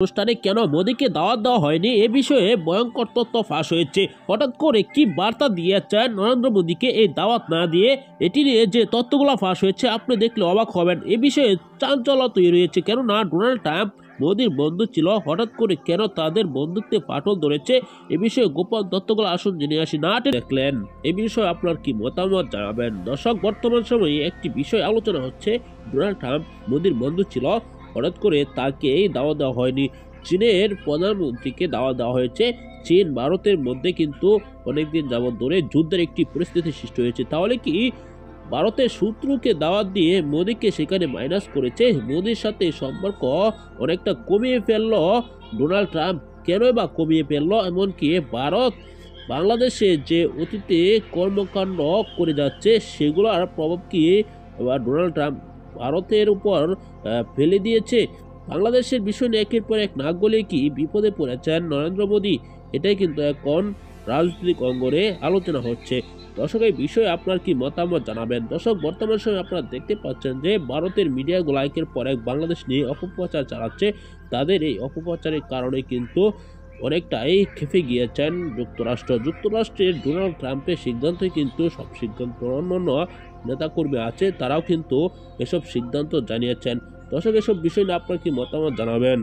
অনুষ্ঠানে কেন মোদীকে দাওয়াত দেওয়া হয়নি এ বিষয়ে ভয়ঙ্কর তথ্য ফাঁস হয়েছে। হঠাৎ করে কি বার্তা দিয়েছেন নরেন্দ্র মোদীকে এই দাওয়াত না দিয়ে, এটি নিয়ে যে তথ্যগুলো ফাঁস হয়েছে আপনি দেখলে অবাক হবেন। এ বিষয়ে চাঞ্চল্য তৈরি হয়েছে, কেননা ডোনাল্ড ট্রাম্প মোদীর বন্ধু ছিল, হঠাৎ করে কেন তাদের বন্ধুত্বে ফাটল ধরেছে এ বিষয়ে গোপন তথ্যগুলো আসুন জেনে আসি। না দেখলেন এ বিষয়ে আপনার কি মতামত জানাবেন। দর্শক, বর্তমান সময়ে একটি বিষয় আলোচনা হচ্ছে, ডোনাল্ড ট্রাম্প মোদীর বন্ধু ছিল, হঠাৎ করে তাকে দাওয়াত দেওয়া হয়নি। চীনের প্রধানমন্ত্রীকে দাওয়াত দেওয়া হয়েছে। চীন ভারতের মধ্যে কিন্তু অনেকদিন যাবৎ ধরে যুদ্ধের একটি পরিস্থিতি সৃষ্টি হয়েছে। তাহলে কি ভারতের শত্রুকে দাওয়াত দিয়ে মোদীকে সেখানে মাইনাস করেছে? মোদীর সাথে সম্পর্ক অনেকটা কমিয়ে ফেলল ডোনাল্ড ট্রাম্প। কেন বা কমিয়ে ফেলল? এমনকি ভারত বাংলাদেশে যে অতীতে কর্মকাণ্ড করে যাচ্ছে সেগুলোর প্রভাব কি ডোনাল্ড ট্রাম্প ভারতের উপর ফেলে দিয়েছে? বাংলাদেশের বিষয় নিয়ে একের পর এক নাক গলিয়ে কি বিপদে পড়েছেন নরেন্দ্র মোদী? এটাই কিন্তু এখন রাজনৈতিক অঙ্গনে আলোচনা হচ্ছে। দর্শক, এই বিষয়ে আপনার কি মতামত জানাবেন। দর্শক, বর্তমান সময়ে আপনারা দেখতে পাচ্ছেন যে ভারতের মিডিয়াগুলো একের পর এক বাংলাদেশ নিয়ে অপপ্রচার চালাচ্ছে। তাদের এই অপপ্রচারের কারণে কিন্তু অনেকটাই খেপে গিয়েছেন যুক্তরাষ্ট্রের ডোনাল্ড ট্রাম্পের সিদ্ধান্তই কিন্তু সব সিদ্ধান্ত। অন্যান্য নেতাকর্মী আছে, তারাও কিন্তু এসব সিদ্ধান্ত জানিয়েছেন। দর্শক, এসব বিষয় নিয়ে আপনার কি মতামত জানাবেন।